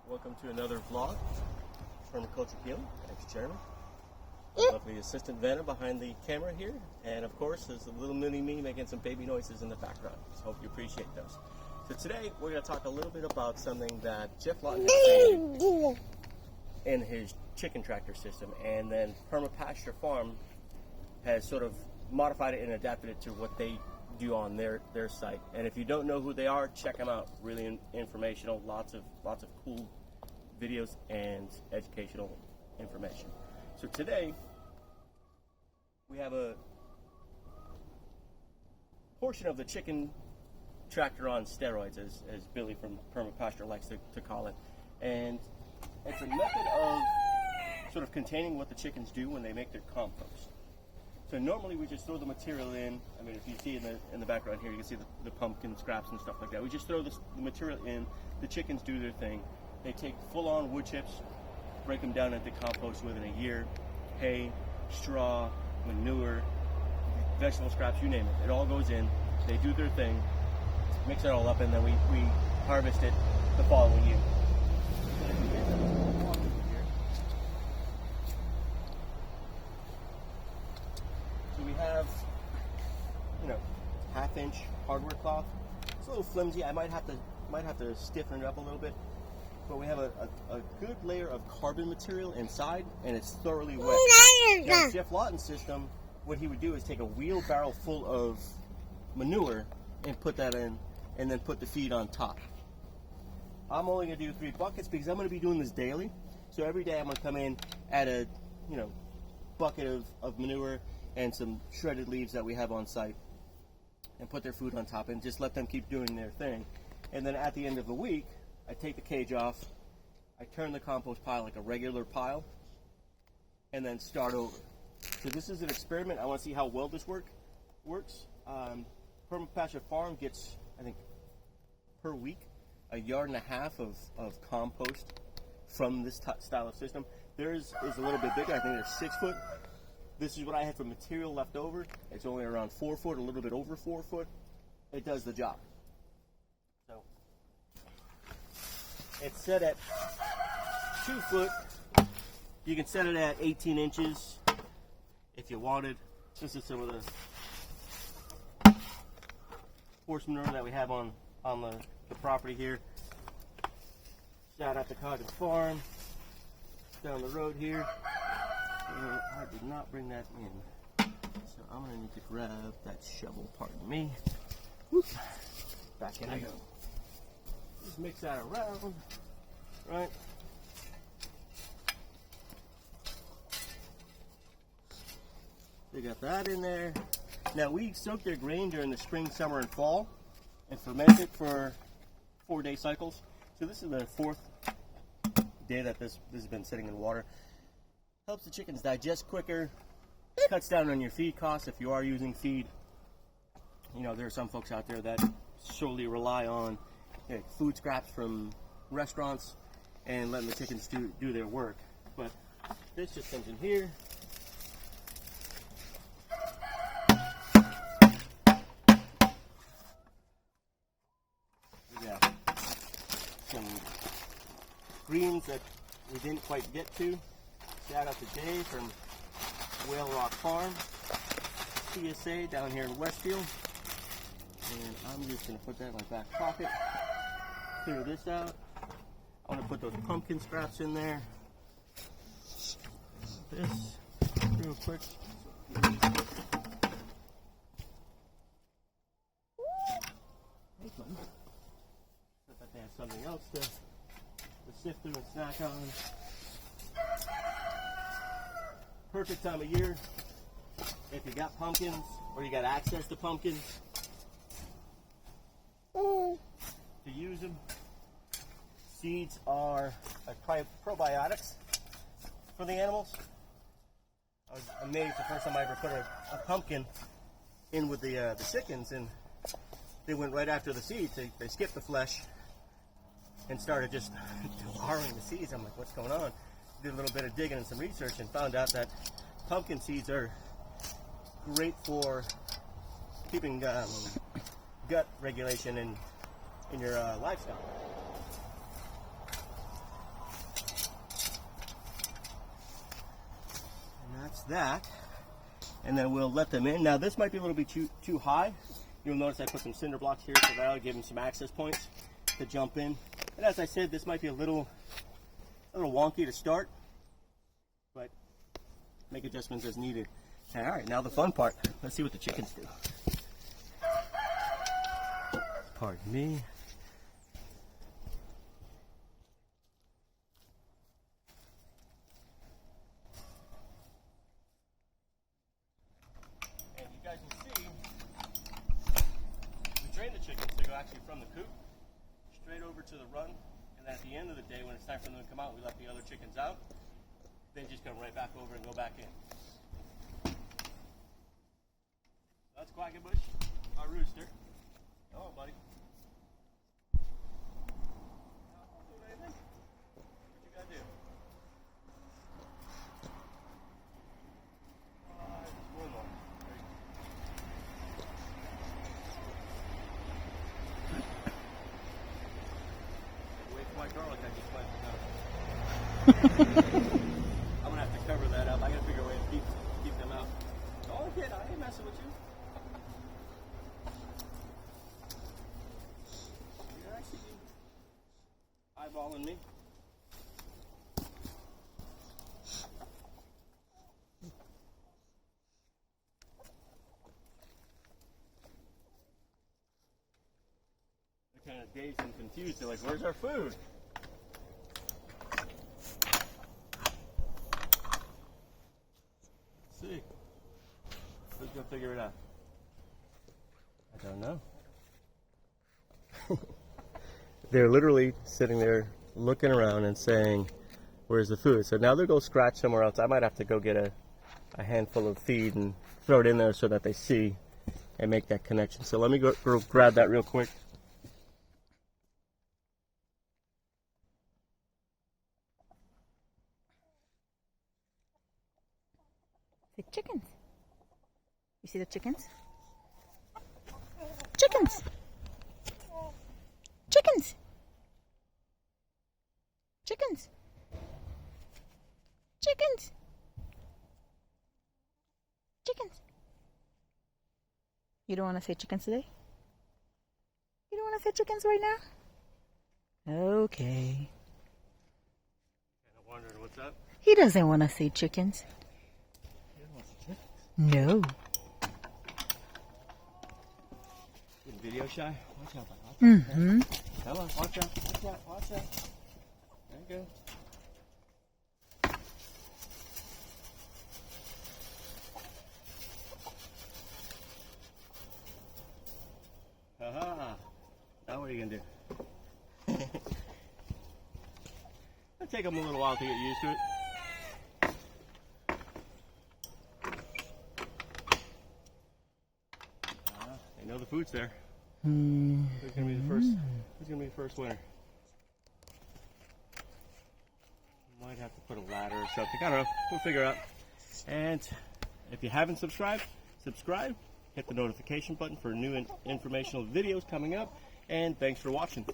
Welcome to another vlog, Permaculture Healing. Thanks, Jeremy. Lovely assistant Vanna behind the camera here, and of course there's a little mini me making some baby noises in the background. So hope you appreciate those. So today we're going to talk a little bit about something that Geoff Lawton has seen in his chicken tractor system, and then Pasture Farm has sort of modified it and adapted it to what they do on their site. And if you don't know who they are, check them out. Really informational, lots of cool videos and educational information. So today we have a portion of the chicken tractor on steroids, as Billy from Pasture likes to call it, and it's a method of sort of containing what the chickens do when they make their compost. So normally we just throw the material in. I mean, if you see in the background here, you can see the pumpkin scraps and stuff like that. We just throw the material in. The chickens do their thing. They take full-on wood chips, break them down into compost within a year. Hay, straw, manure, vegetable scraps, you name it. It all goes in. They do their thing, mix it all up, and then we harvest it the following year. We have, half-inch hardware cloth. It's a little flimsy. I might have to stiffen it up a little bit. But we have a good layer of carbon material inside, and it's thoroughly wet. Now, Geoff Lawton's system, what he would do is take a wheelbarrow full of manure and put that in, and then put the feed on top. I'm only going to do 3 buckets because I'm going to be doing this daily. So every day I'm going to come in, add a bucket of manure and some shredded leaves that we have on site, and put their food on top and just let them keep doing their thing. And then at the end of the week, I take the cage off, I turn the compost pile like a regular pile, and then start over. So this is an experiment. I want to see how well this works. Pasture Farm gets, I think, per week, 1.5 yards of compost from this style of system. Theirs is a little bit bigger. I think they're 6 foot. This is what I had for material left over. It's only around 4 foot, a little bit over 4 foot. It does the job. So it's set at 2 foot. You can set it at 18 inches if you wanted. This is some of the horse manure that we have on the property here. Shout out to Cottage Farm down the road here. I did not bring that in, so I'm going to need to grab that shovel, pardon me. Whoop. Back in I go. Just mix that around, right? We got that in there. Now we soak their grain during the spring, summer, and fall and ferment it for 4-day cycles. So this is the 4th day that this has been sitting in water. Helps the chickens digest quicker, cuts down on your feed costs if you are using feed. There are some folks out there that solely rely on food scraps from restaurants and letting the chickens do their work. But this just comes in here. We got some greens that we didn't quite get to. Shout out to Jay from Whale Rock Farm, CSA down here in Westfield. And I'm just going to put that in my back pocket, clear this out. I want to put those pumpkin scraps in there. This, real quick. So that they have something else to sift through and snack on. Perfect time of year if you got pumpkins or you got access to pumpkins to use them. Seeds are probiotics for the animals. I was amazed the first time I ever put a pumpkin in with the chickens, and they went right after the seeds. They skipped the flesh and started just devouring the seeds. I'm like, what's going on? Did a little bit of digging and some research and found out that pumpkin seeds are great for keeping gut regulation in your livestock. that, and then we'll let them in. Now this might be a little bit too high. You'll notice I put some cinder blocks here so that'll give them some access points to jump in. And as I said, this might be a little wonky to start, but make adjustments as needed. All right, now the fun part. Let's see what the chickens do. Pardon me. And you guys will see, we train the chickens to go actually from the coop straight over to the run, and then at the end of the day, when it's time for them to come out, we let the other chickens out. They just come right back over and go back in. That's Quackenbush, our rooster. Oh, buddy. What you gotta do? Just one more. Wait for my garlic I just planted out. I'm gonna have to cover that up. I gotta figure a way to keep them out. Oh, kid, I ain't messing with you. You're actually eyeballing me. They're kind of dazed and confused. They're like, "Where's our food?" See. Who's gonna figure it out? I don't know. They're literally sitting there looking around and saying, "Where's the food?" So now they'll go scratch somewhere else. I might have to go get a handful of feed and throw it in there so that they see and make that connection. So let me go grab that real quick. The chickens. You see the chickens? Chickens! Chickens! Chickens! Chickens! Chickens! You don't want to say chickens today? You don't want to say chickens right now? Okay. Kind of wondering what's up. He doesn't want to say chickens. No. Getting video shy? Watch out, bud. Watch out. Mm-hmm. Come on, watch out, watch out, watch out. There you go. Aha! Now what are you gonna do? It'll take them a little while to get used to it. They know the food's there. Who's gonna be the first? Who's gonna be the first winner? Might have to put a ladder or something. I don't know. We'll figure it out. And if you haven't subscribed, subscribe. Hit the notification button for new informational videos coming up. And thanks for watching.